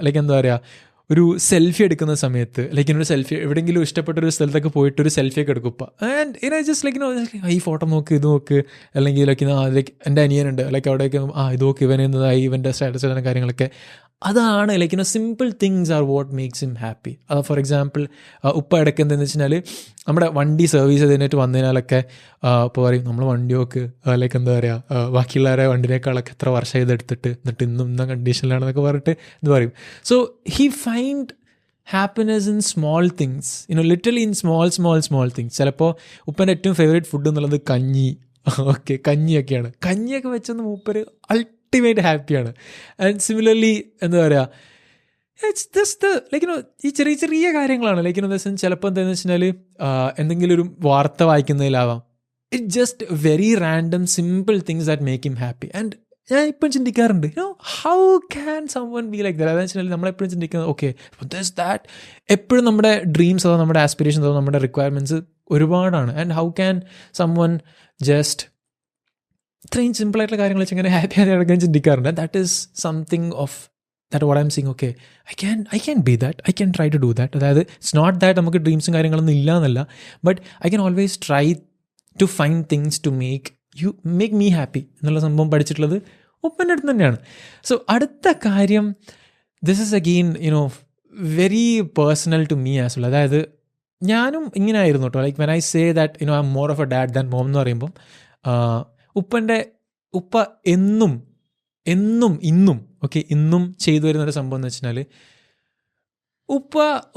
ലൈക്ക് എന്താ പറയുക ഒരു സെൽഫി എടുക്കുന്ന സമയത്ത് ലൈക്ക് സെൽഫി എവിടെയെങ്കിലും ഇഷ്ടപ്പെട്ടൊരു സ്ഥലത്തൊക്കെ പോയിട്ട് ഒരു സെൽഫിയൊക്കെ എടുക്കും ഉപ്പ. ആൻഡ് ജസ്റ്റ് ലൈക്ക് ഈ ഫോട്ടോ നോക്ക്, ഇത് നോക്ക്, അല്ലെങ്കിൽ ലൈക്ക് എൻ്റെ അനിയനുണ്ട് ലൈക്ക് അവിടെയൊക്കെ ഇത് നോക്ക്, ഇവൻ്റെ സ്റ്റാറ്റസ് ഇടുന്ന കാര്യങ്ങളൊക്കെ അതാണ് like simple things are what makes him happy. For example ഉപ്പ ഇടയ്ക്ക് എന്താണെന്ന് വെച്ചാൽ നമ്മുടെ വണ്ടി സർവീസ് ചെയ്തിട്ട് വന്നതിനാലൊക്കെ ഇപ്പോൾ പറയും നമ്മൾ വണ്ടി നോക്ക് ലൈക്ക് എന്താ പറയുക ബാക്കിയുള്ളവരെ വണ്ടിനേക്കാളൊക്കെ എത്ര വർഷം ചെയ്തെടുത്തിട്ട് എന്നിട്ട് ഇന്ന കണ്ടീഷനിലാണെന്നൊക്കെ പറഞ്ഞിട്ട് ഇത് പറയും. So he find happiness in small things, literally in small things. ചിലപ്പോൾ ഉപ്പൻ്റെ ഏറ്റവും ഫേവറേറ്റ് ഫുഡ് എന്നുള്ളത് കഞ്ഞി. ഓക്കെ, കഞ്ഞിയൊക്കെയാണ്. കഞ്ഞിയൊക്കെ വെച്ചെന്ന് മൂപ്പര് അൾട്ടിമേറ്റ് ഹാപ്പിയാണ്. ആൻഡ് സിമിലർലി എന്താ പറയുക ഇറ്റ്സ് ജസ്റ്റ് ലൈക്ക് ഈ ചെറിയ കാര്യങ്ങളാണ് ലൈക്ക് ചിലപ്പോൾ എന്താണെന്ന് വെച്ചാൽ എന്തെങ്കിലും ഒരു വാർത്ത വായിക്കുന്നതിലാവാം. It just very random simple things that make him happy. And ഞാൻ ഇപ്പം ചിന്തിക്കാറുണ്ട് how can someone be like that. അതെന്ന് വെച്ചാൽ നമ്മളെപ്പോഴും ചിന്തിക്കുന്നത് ഓക്കെ ദിസ് ദാറ്റ് എപ്പോഴും നമ്മുടെ ഡ്രീംസ് അതോ നമ്മുടെ ആസ്പിറേഷൻസ് അതോ നമ്മുടെ റിക്വയർമെൻറ്റ്സ് ഒരുപാടാണ്. And how can someone just ഇത്രയും സിമ്പിളായിട്ടുള്ള കാര്യങ്ങൾ വെച്ച് ഇങ്ങനെ ഹാപ്പി ആയി നടക്കാൻ ചിന്തിക്കാറുണ്ട്. That is something of that what I am seeing. Okay, I can be that, I can try to do that. അതായത് ഇറ്റ്സ് നോട്ട് ദാറ്റ് നമുക്ക് ഡ്രീംസും കാര്യങ്ങളൊന്നും ഇല്ല എന്നല്ല, but I can always try to find things to make me happy എന്നുള്ള സംഭവം പഠിച്ചിട്ടുള്ളത് ഉപ്പൻ്റെ അടുത്ത് തന്നെയാണ്. സോ അടുത്ത കാര്യം, this is again very personal to me as well. അതായത് ഞാനും ഇങ്ങനെ ആയിരുന്നു കേട്ടോ. Like when I say that I am more of a dad than mom എന്ന് പറയുമ്പം ഉപ്പ ഇന്നും ഇന്നും ചെയ്തു വരുന്നൊരു സംഭവം എന്ന് വെച്ചാൽ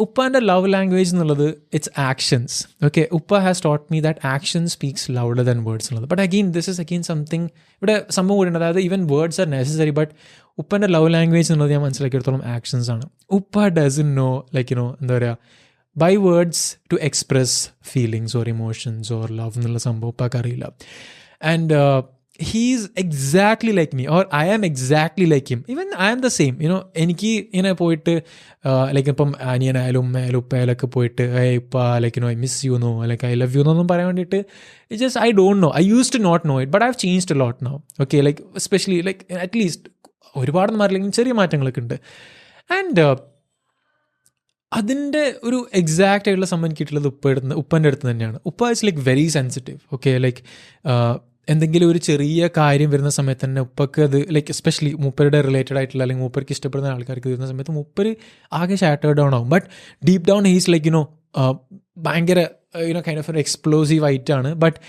ഉപ്പാൻ്റെ ലവ് ലാംഗ്വേജ് എന്നുള്ളത് ഇറ്റ്സ് ആക്ഷൻസ്. ഓക്കെ, ഉപ്പ has taught me that action speaks louder than words എന്നുള്ളത്. But again this is again something ഇവിടെ സംഭവം കൂടി ഉണ്ട്. അതായത് even words are necessary, but ഉപ്പൻ്റെ ലവ് ലാംഗ്വേജ് എന്നുള്ളത് ഞാൻ മനസ്സിലാക്കിയെടുത്തോളം ആക്ഷൻസ് ആണ്. ഉപ്പ ഡസൻ നോ എന്താ പറയുക, by words to express feelings or emotions or love എന്നുള്ള സംഭവം ഉപ്പാക്ക് അറിയില്ല. And he's exactly like me or I am exactly like him. Even I am the same. എനിക്ക് ഇങ്ങനെ പോയിട്ട് ലൈക്ക് ഇപ്പം അനിയനായാലും ഉമ്മയായാലും ഉപ്പയായാലൊക്കെ പോയിട്ട് ഇപ്പ like I miss you know like I love you എന്നൊന്നും പറയാൻ വേണ്ടിയിട്ട് it just I don't know. I used to not know it, but I have changed a lot now. Okay, like especially like at least ഒരുപാടൊന്നും മാറില്ലെങ്കിൽ ചെറിയ മാറ്റങ്ങളൊക്കെ ഉണ്ട്. And അതിൻ്റെ ഒരു എക്സാക്റ്റ് ആയിട്ടുള്ള സംഭവം കിട്ടിയിട്ടുള്ളത് ഉപ്പൻ്റെ അടുത്ത് തന്നെയാണ്. ഉപ്പ is like very sensitive. Okay, like എന്തെങ്കിലും ഒരു ചെറിയ കാര്യം വരുന്ന സമയത്ത് തന്നെ ഉപ്പക്ക് അത് ലൈക്ക് എസ്പെഷ്യലി മൂപ്പരുടെ റിലേറ്റഡ് ആയിട്ടുള്ള അല്ലെങ്കിൽ മൂപ്പർക്ക് ഇഷ്ടപ്പെടുന്ന ആൾക്കാർക്ക് വരുന്ന സമയത്ത് മൂപ്പര് ആകെ ഷാറ്റേർഡ് ഡൗൺ ആവും. But deep down he's like ഭയങ്കര കൈൻഡ് ഓഫ് ഒരു എക്സ്പ്ലോസീവ് ആയിട്ടാണ്. But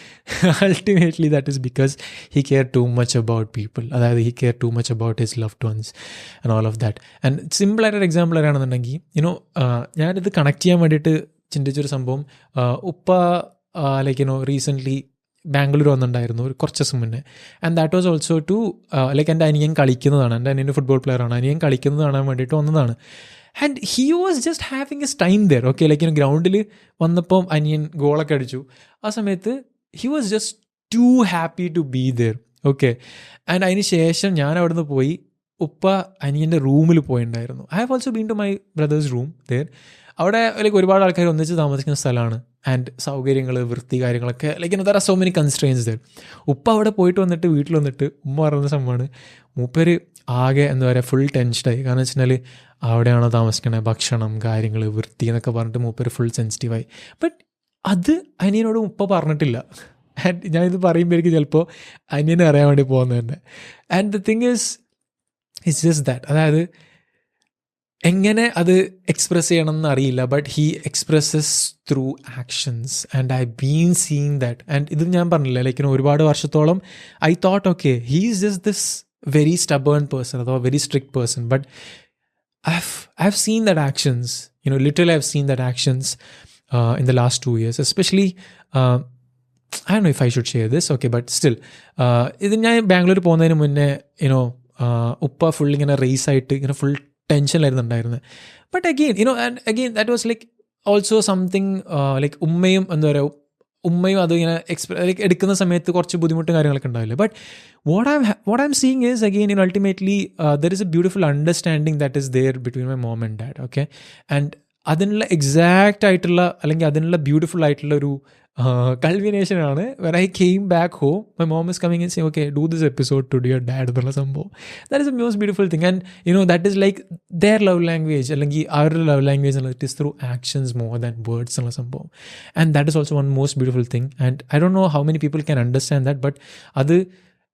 ultimately that is because he care too much about people. അതായത് he care too much about his loved ones and all of that. And സിമ്പിളായിട്ടൊരു example ആണെന്നുണ്ടെങ്കിൽ ഞാനിത് connect ചെയ്യാൻ വേണ്ടിയിട്ട് ചിന്തിച്ചൊരു സംഭവം, ഉപ്പ ലൈക്ക് റീസെൻ്റ്ലി ബാംഗ്ലൂർ വന്നിട്ടുണ്ടായിരുന്നു ഒരു കുറച്ച് ദിവസം മുന്നേ. And that was also to like എൻ്റെ അനിയൻ കളിക്കുന്നതാണ്. എൻ്റെ അനിയൻ ഫുട്ബോൾ പ്ലെയറാണ്. അനിയൻ കളിക്കുന്നത് കാണാൻ വേണ്ടിയിട്ട് വന്നതാണ്. And he was just having a time there. Okay, like ഗ്രൗണ്ടിൽ വന്നപ്പം അനിയൻ ഗോളൊക്കെ അടിച്ചു. ആ സമയത്ത് he was just to happy to be there. Okay, and അതിന് ശേഷം ഞാൻ അവിടെ നിന്ന് പോയി ഉപ്പ അനിയൻ്റെ റൂമിൽ പോയിട്ടുണ്ടായിരുന്നു. I have also been to my brother's room there. അവിടെ ലൈക്ക് ഒരുപാട് ആൾക്കാർ ഒന്നിച്ച് താമസിക്കുന്ന സ്ഥലമാണ്. ആൻഡ് സൗകര്യങ്ങൾ, വൃത്തി കാര്യങ്ങളൊക്കെ like there are so many constraints there. ഉപ്പ അവിടെ പോയിട്ട് വന്നിട്ട് വീട്ടിൽ വന്നിട്ട് ഉമ്മ പറയുന്ന സംഭവമാണ് മൂപ്പര് ആകെ എന്താ പറയുക ഫുൾ ടെൻഷനായി. കാരണം വെച്ച് കഴിഞ്ഞാൽ അവിടെയാണോ താമസിക്കണേ, ഭക്ഷണം, കാര്യങ്ങൾ, വൃത്തി എന്നൊക്കെ പറഞ്ഞിട്ട് മൂപ്പര് ഫുൾ സെൻസിറ്റീവായി. ബട്ട് അത് അനിയനോട് ഉപ്പ പറഞ്ഞിട്ടില്ല. ആൻഡ് ഞാനിത് പറയുമ്പോഴേക്കും ചിലപ്പോൾ അനിയനെ അറിയാൻ വേണ്ടി പോകുന്നത് തന്നെ. And the thing is it's just that. അതായത് എങ്ങനെ അത് എക്സ്പ്രസ് ചെയ്യണമെന്ന് അറിയില്ല, but he expresses through actions. And I been seeing that. And ഇത് ഞാൻ പറഞ്ഞില്ല, ലൈക്ക് ഒരുപാട് വർഷത്തോളം I thought okay he is just this very stubborn person അഥവാ very strict person. But I've seen that actions, literally I've seen that actions in the last 2 years, especially I don't know if I should share this, okay, but still ഇത് ഞാൻ ബാംഗ്ലൂർ പോകുന്നതിന് മുന്നേ ഉപ്പ full ഇങ്ങനെ race ആയിട്ട് ഇങ്ങനെ full ടെൻഷനിലായിരുന്നുണ്ടായിരുന്നത്. But again that was like also something like ഉമ്മയും എന്താ പറയുക ഉമ്മയും അത് ഇങ്ങനെ എടുക്കുന്ന സമയത്ത് കുറച്ച് ബുദ്ധിമുട്ടും കാര്യങ്ങളൊക്കെ ഉണ്ടാവില്ല. But what I'm seeing is again ultimately there is a beautiful understanding that is there between my mom and dad. Okay, and അതിനുള്ള എക്സാക്റ്റ് ആയിട്ടുള്ള അല്ലെങ്കിൽ അതിനുള്ള ബ്യൂട്ടിഫുൾ ആയിട്ടുള്ള ഒരു കൾവിനേഷൻ ആണ് when I came back home my mom is coming and saying okay do this episode to your dad എന്നുള്ള സംഭവം. That is the most beautiful thing. And that is like their love language അല്ലെങ്കിൽ അവരുടെ love language എന്നുള്ളത് it is through actions more than words എന്നുള്ള സംഭവം. And that is also one most beautiful thing. And I don't know how many people can understand that, but അത്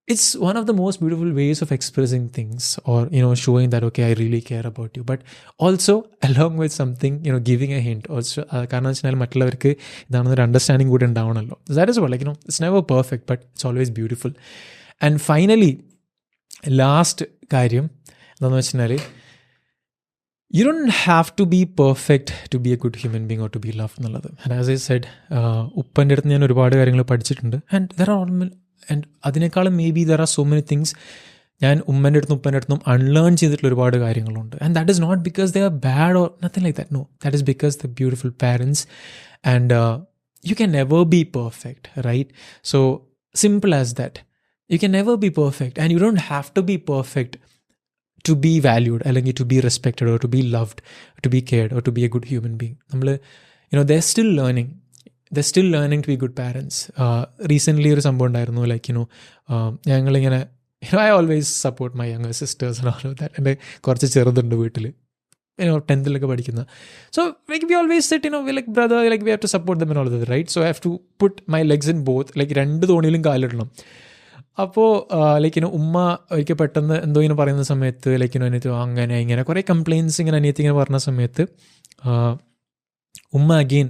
it's one of the most beautiful ways of expressing things or showing that okay I really care about you, but also along with something giving a hint also കാരണം വെച്ചാൽ മറ്റുള്ളവർക്ക് ഇതാണെന്നൊരു understanding കൂടി ഉണ്ടാവണമല്ലോ. That is what like it's never perfect but it's always beautiful. And finally last കാര്യം എന്താണെന്ന് വെച്ചാൽ you don't have to be perfect to be a good human being or to be loved എന്നുള്ളത്. And as I said ഉപ്പൻ്റെ അടുത്ത് ഞാൻ ഒരുപാട് കാര്യങ്ങൾ പഠിച്ചിട്ടുണ്ട്. And there are and അതിനേക്കാളും maybe there are so many things ഞാൻ ഉമ്മൻ്റെ അടുത്തും ഉപ്പൻ്റെ അടുത്തും അൺലേൺ ചെയ്തിട്ടുള്ള ഒരുപാട് കാര്യങ്ങളുണ്ട്. And that is not because they are bad or nothing like that. No, that is because the beautiful parents. And you can never be perfect, right? So simple as that. You can never be perfect and you don't have to be perfect to be valued അല്ലെങ്കിൽ to B respected or to be loved, to be cared or to be a good human being. നമ്മൾ they are still learning. They're still learning to be good parents. Recently ഒരു സംഭവം ഉണ്ടായിരുന്നു like ഞങ്ങളിങ്ങനെ I always support my younger sisters and all of that. എൻ്റെ കുറച്ച് ചെറുതുണ്ട് വീട്ടിൽ 10th പഠിക്കുന്ന. So like we always sit we like brother like we have to support them and all of that, right? So I have to put my legs in both, like രണ്ട് തോണിയിലും കാലിടണം. അപ്പോൾ like ഉമ്മ ഒരിക്കൽ പെട്ടെന്ന് എന്തോ ഇങ്ങനെ പറയുന്ന സമയത്ത് ലൈക്ക് അനിയത്തി അങ്ങനെ ഇങ്ങനെ കുറേ കംപ്ലയിൻസ് ഇങ്ങനെ അനിയത്തി ഇങ്ങനെ പറഞ്ഞ സമയത്ത് ഉമ്മ അഗെയിൻ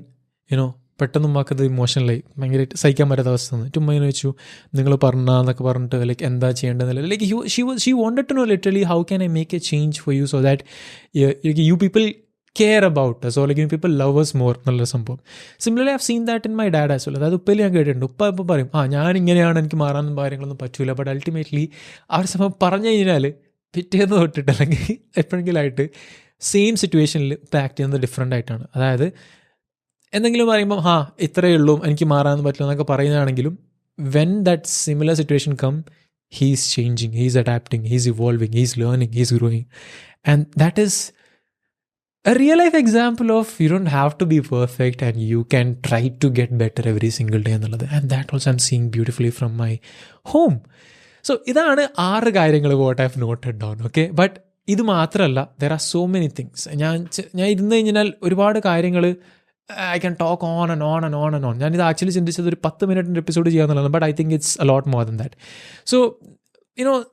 പെട്ടെന്ന് ഉമ്മാക്കത് ഇമോഷണലായി ഭയങ്കരമായിട്ട് സഹിക്കാൻ പറ്റാത്ത അവസ്ഥ വന്നു. ഉമ്മ ഇങ്ങനെ വെച്ചു നിങ്ങൾ പറഞ്ഞെന്നൊക്കെ പറഞ്ഞിട്ട് ലൈക്ക് എന്താ ചെയ്യേണ്ടതെന്നില്ല. Like she wanted to know literally how can I make a change for you so that you people care about us, or like people love us more എന്നുള്ള സംഭവം. Similarly, I've seen that in my dad as well. അതായത് ഉപ്പയിൽ ഞാൻ കേട്ടിട്ടുണ്ട്. ഉപ്പ ഇപ്പോൾ പറയും, ഞാൻ ഇങ്ങനെയാണ്, എനിക്ക് മാറാനും കാര്യങ്ങളൊന്നും പറ്റൂല. ബട്ട് അൾട്ടിമേറ്റ്ലി ആ ഒരു സംഭവം പറഞ്ഞു കഴിഞ്ഞാൽ പിറ്റേന്ന് തൊട്ടിട്ട് അല്ലെങ്കിൽ എപ്പോഴെങ്കിലും ആയിട്ട് സെയിം സിറ്റുവേഷനിൽ ഇപ്പോൾ ആക്ട് ചെയ്യുന്നത് ഡിഫറെൻ്റ് ആയിട്ടാണ്. അതായത് എന്തെങ്കിലും പറയുമ്പോൾ ഇത്രയേ ഉള്ളൂ, എനിക്ക് മാറാനൊന്നും പറ്റില്ല എന്നൊക്കെ പറയുന്നതാണെങ്കിലും when that similar situation come, he's changing, he's adapting, he's evolving, he's learning, he's growing. And that is a real life example of you don't have to be perfect and you can try to get better every single day എന്നുള്ളത്. And that also I'm seeing beautifully from my home. So ഇതാണ് 6 കാര്യങ്ങൾ what I've noted down. Okay, but ഇത് മാത്രമല്ല, there are so many things. ഞാൻ ഇരുന്ന് കഴിഞ്ഞാൽ ഒരുപാട് കാര്യങ്ങൾ I can talk on and on and on and on. ഞാനിത് ആക്ച്വലി ചിന്തിച്ചത് ഒരു 10 മിനിറ്റിൻ്റെ എപ്പിസോഡ് ചെയ്യാന്നുള്ളതാണ്. But I think it's a lot more than that. So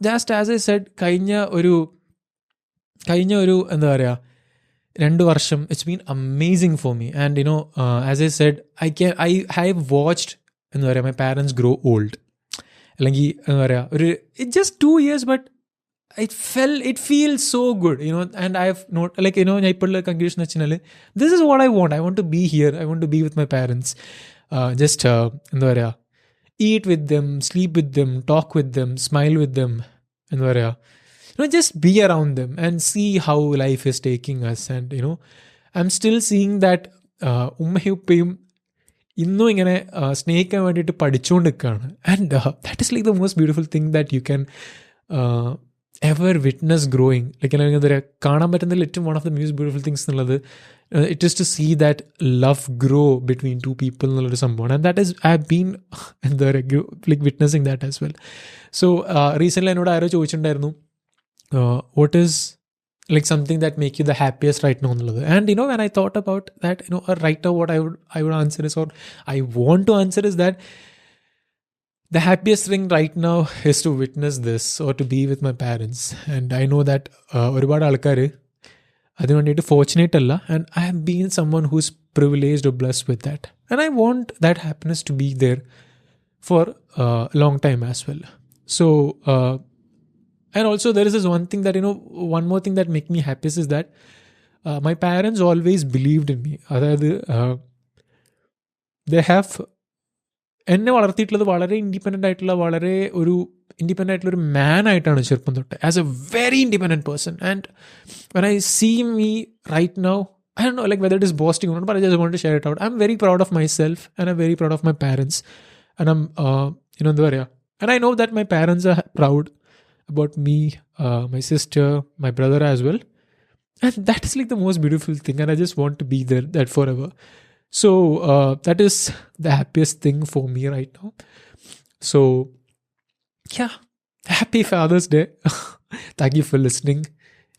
just as I said, കഴിഞ്ഞ ഒരു എന്താ പറയുക 2 വർഷം it's been amazing for me. And as I said, I have watched എന്താ പറയുക മൈ പാരൻസ് ഗ്രോ ഓൾഡ്. അല്ലെങ്കിൽ എന്താ പറയുക it just 2 years, but it feels so good, and I have not, like, ഞാൻ ഇപ്പോഴുള്ള കൺക്ലൂഷൻ വെച്ചാൽ this is what I want to be here, I want to be with my parents, just എന്താ പറയുക eat with them, sleep with them, talk with them, smile with them, എന്താ പറയുക just be around them and see how life is taking us. And I'm still seeing that ഉമ്മയും ഉപ്പയും ഇന്നും ഇങ്ങനെ സ്നേഹിക്കാൻ വേണ്ടിയിട്ട് പഠിച്ചുകൊണ്ട് നിൽക്കുകയാണ്. And that is like the most beautiful thing that you can ever witness growing. Like എന്താ പറയുക, കാണാൻ പറ്റുന്നതിൽ ഏറ്റവും one of the most beautiful things എന്നുള്ളത് it is to see that love grow between two people എന്നുള്ളൊരു സംഭവമാണ്. And that is, I have been എന്താ പറയുക like witnessing that as well. So recently എന്നോട് ആരോ ചോദിച്ചിട്ടുണ്ടായിരുന്നു, what is like something that make you the happiest right now എന്നുള്ളത്. And when I thought about that, right now what I would answer is, or I want to answer is that the happiest thing right now is to witness this or to be with my parents. And I know that ഒരുപാട് ആൾക്കാർ അതിന് വേണ്ടിയിട്ട് fortunate അല്ല. And I have been someone who's privileged or blessed with that. And I want that happiness to be there for a long time as well. So, and also there is this one thing that, one more thing that make me happiest is that my parents always believed in me. അതായത് they have എന്നെ വളർത്തിയിട്ടുള്ളത് വളരെ independent ആയിട്ടുള്ള ഒരു മാൻ ആയിട്ടാണ് ചെറുപ്പം തൊട്ട്, as a very independent person. And when I see me right now, I don't know like whether it is boasting or not, but I just want to share it out. I'm very proud of myself and I'm very proud of my parents. And I'm, എന്താ പറയുക, and I know that my parents are proud about me, my sister, my brother as well. And that is like the most beautiful thing. And I just want to be there, that forever. So that is the happiest thing for me right now. So yeah, happy Father's Day. Thank you for listening.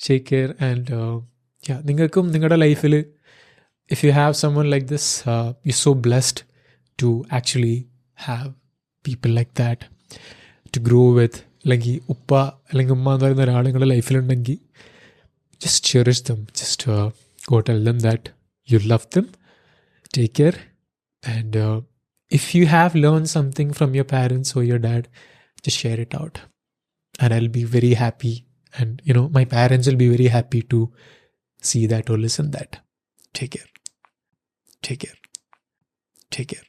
Take care. And yeah, ningalkum ningada life il, if you have someone like this, you're so blessed to actually have people like that to grow with. Like uppa അല്ലെങ്കിൽ ഉമ്മ എന്ന് പറയുന്ന ഒരാൾ നിങ്ങളുടെ ലൈഫിലുണ്ടെങ്കിൽ just cherish them. Just go tell them that you love them. Take care. And if you have learned something from your parents or your dad, just share it out. And I'll be very happy. And, my parents will be very happy to see that or listen that. Take care. Take care. Take care.